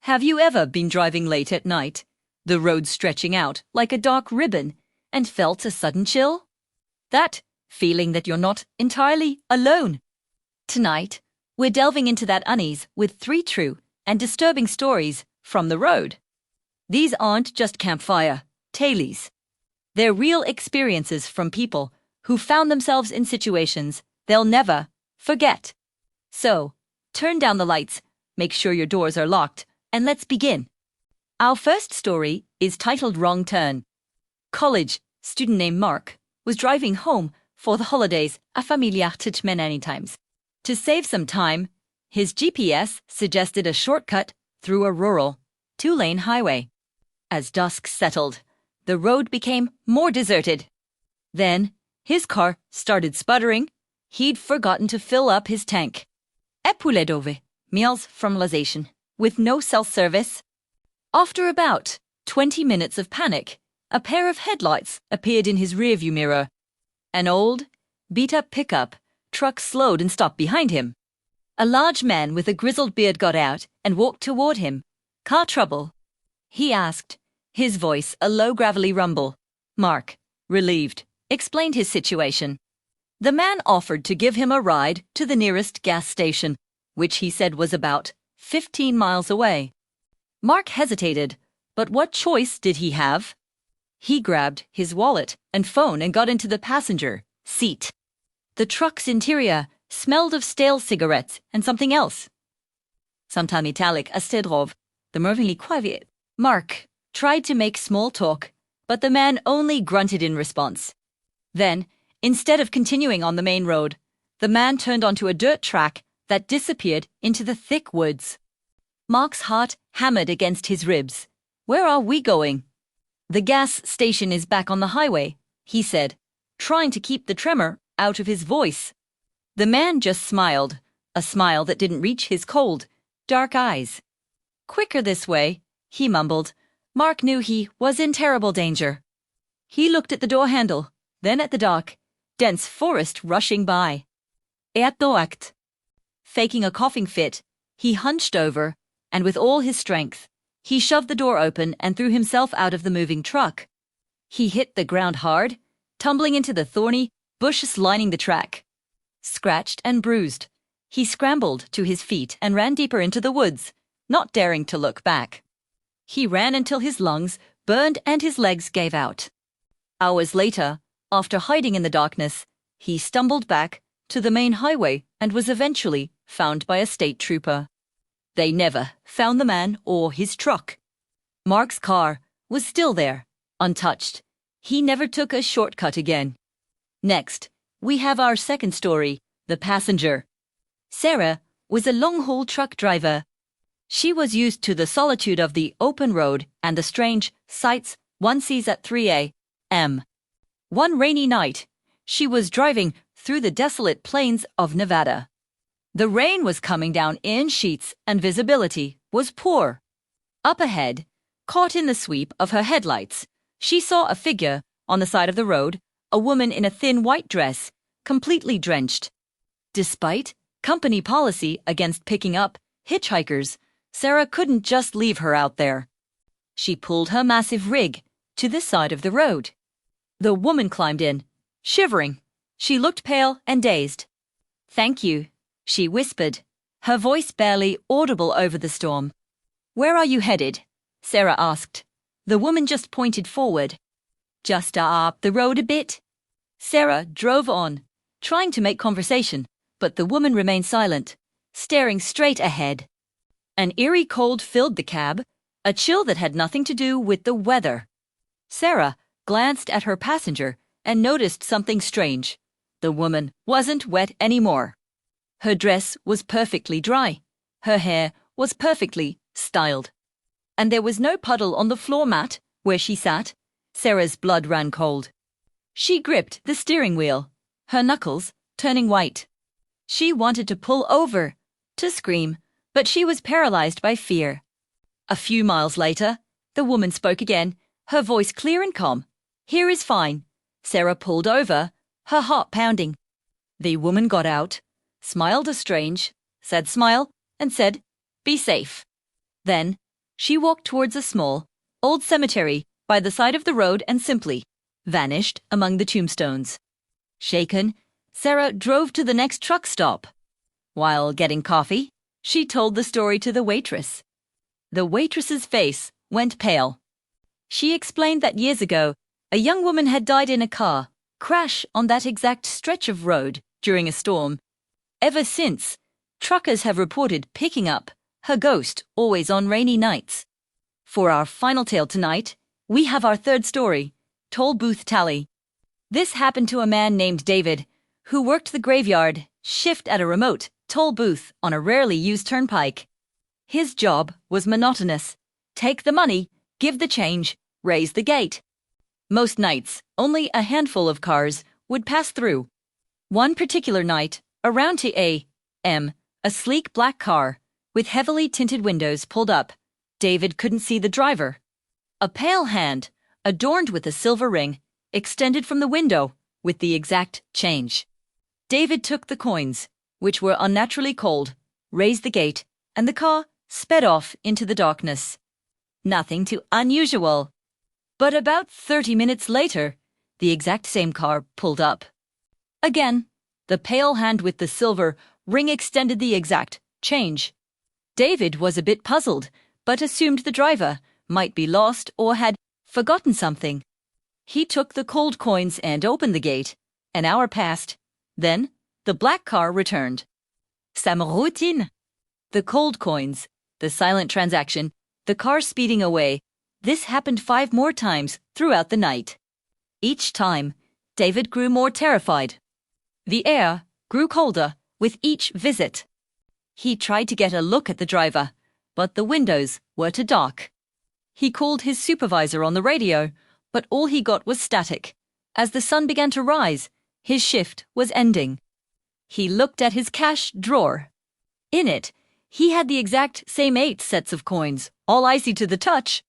Have you ever been driving late at night, the road stretching out like a dark ribbon, and felt a sudden chill? That feeling that you're not entirely alone. Tonight, we're delving into that unease with 3 true and disturbing stories from the road. These aren't just campfire tales. They're real experiences from people who found themselves in situations they'll never forget. So, turn down the lights, make sure your doors are locked, and let's begin. Our first story is titled Wrong Turn. College student named Mark was driving home for the holidays a familiar till many times. To save some time, his GPS suggested a shortcut through a rural, 2-lane highway. As dusk settled, the road became more deserted. Then, his car started sputtering. He'd forgotten to fill up his tank. Epuledove, meals from Lazation, with no self-service. After about 20 minutes of panic, a pair of headlights appeared in his rearview mirror. An old, beat-up pickup truck slowed and stopped behind him. A large man with a grizzled beard got out and walked toward him. "Car trouble?" he asked, his voice a low gravelly rumble. Mark, relieved, explained his situation. The man offered to give him a ride to the nearest gas station, which he said was about 15 miles away. Mark hesitated, but what choice did he have? He grabbed his wallet and phone and got into the passenger seat. The truck's interior smelled of stale cigarettes and something else. Sometime italic a stedrov, the mervynly quiet. Mark tried to make small talk, but the man only grunted in response. Then, instead of continuing on the main road, the man turned onto a dirt track that disappeared into the thick woods. Mark's heart hammered against his ribs. "Where are we going?" "The gas station is back on the highway," he said, trying to keep the tremor out of his voice. The man just smiled, a smile that didn't reach his cold, dark eyes. "Quicker this way," he mumbled. Mark knew he was in terrible danger. He looked at the door handle, then at the dark, dense forest rushing by. Eatoakt. Faking a coughing fit, he hunched over, and with all his strength, he shoved the door open and threw himself out of the moving truck. He hit the ground hard, tumbling into the thorny bushes lining the track. Scratched and bruised, he scrambled to his feet and ran deeper into the woods, not daring to look back. He ran until his lungs burned and his legs gave out. Hours later, after hiding in the darkness, he stumbled back to the main highway and was eventually found by a state trooper. They never found the man or his truck. Mark's car was still there, untouched. He never took a shortcut again. Next, we have our second story, The Passenger. Sarah was a long-haul truck driver. She was used to the solitude of the open road and the strange sights one sees at 3 a.m. One rainy night, she was driving through the desolate plains of Nevada. The rain was coming down in sheets and visibility was poor. Up ahead, caught in the sweep of her headlights, she saw a figure on the side of the road, a woman in a thin white dress, completely drenched. Despite company policy against picking up hitchhikers, Sarah couldn't just leave her out there. She pulled her massive rig to the side of the road. The woman climbed in, shivering. She looked pale and dazed. "Thank you," she whispered, her voice barely audible over the storm. "Where are you headed?" Sarah asked. The woman just pointed forward. "Just up the road a bit." Sarah drove on, trying to make conversation, but the woman remained silent, staring straight ahead. An eerie cold filled the cab, a chill that had nothing to do with the weather. Sarah glanced at her passenger and noticed something strange. The woman wasn't wet anymore. Her dress was perfectly dry. Her hair was perfectly styled. And there was no puddle on the floor mat where she sat. Sarah's blood ran cold. She gripped the steering wheel, her knuckles turning white. She wanted to pull over, to scream, but she was paralyzed by fear. A few miles later, the woman spoke again, her voice clear and calm. "Here is fine." Sarah pulled over, her heart pounding. The woman got out, smiled a strange, sad smile, and said, "Be safe." Then, She walked towards a small, old cemetery by the side of the road and simply vanished among the tombstones. Shaken, Sarah drove to the next truck stop. While getting coffee, she told the story to the waitress. The waitress's face went pale. She explained that years ago, a young woman had died in a car crash on that exact stretch of road during a storm. Ever since, truckers have reported picking up her ghost always on rainy nights. For our final tale tonight, we have our third story, Toll Booth Tally. This happened to a man named David, who worked the graveyard shift at a remote toll booth on a rarely used turnpike. His job was monotonous. Take the money, give the change, raise the gate. Most nights, only a handful of cars would pass through. One particular night, around 2 a.m., a sleek black car with heavily tinted windows pulled up. David couldn't see the driver. A pale hand, adorned with a silver ring, extended from the window with the exact change. David took the coins, which were unnaturally cold, raised the gate, and the car sped off into the darkness. Nothing too unusual. But about 30 minutes later, the exact same car pulled up. Again, the pale hand with the silver ring extended the exact change. David was a bit puzzled, but assumed the driver might be lost or had forgotten something. He took the cold coins and opened the gate. An hour passed. Then, the black car returned. Some routine. The cold coins, the silent transaction, the car speeding away. This happened 5 more times throughout the night. Each time, David grew more terrified. The air grew colder with each visit. He tried to get a look at the driver, but the windows were too dark. He called his supervisor on the radio, but all he got was static. As the sun began to rise, his shift was ending. He looked at his cash drawer. In it, he had the exact same 8 sets of coins, all icy to the touch.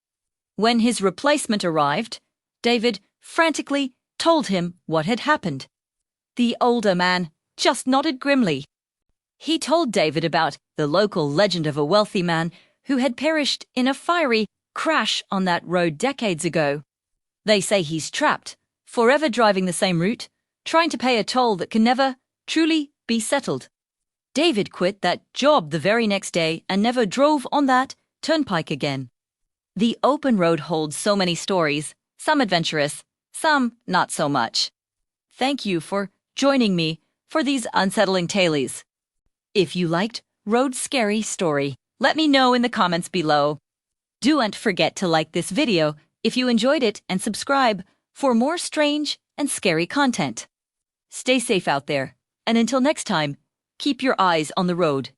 When his replacement arrived, David frantically told him what had happened. The older man just nodded grimly. He told David about the local legend of a wealthy man who had perished in a fiery crash on that road decades ago. They say he's trapped, forever driving the same route, trying to pay a toll that can never truly be settled. David quit that job the very next day and never drove on that turnpike again. The open road holds so many stories, some adventurous, some not so much. Thank you for joining me for these unsettling tales. If you liked Road Scary Story, let me know in the comments below. Don't forget to like this video if you enjoyed it and subscribe for more strange and scary content. Stay safe out there, and until next time, keep your eyes on the road.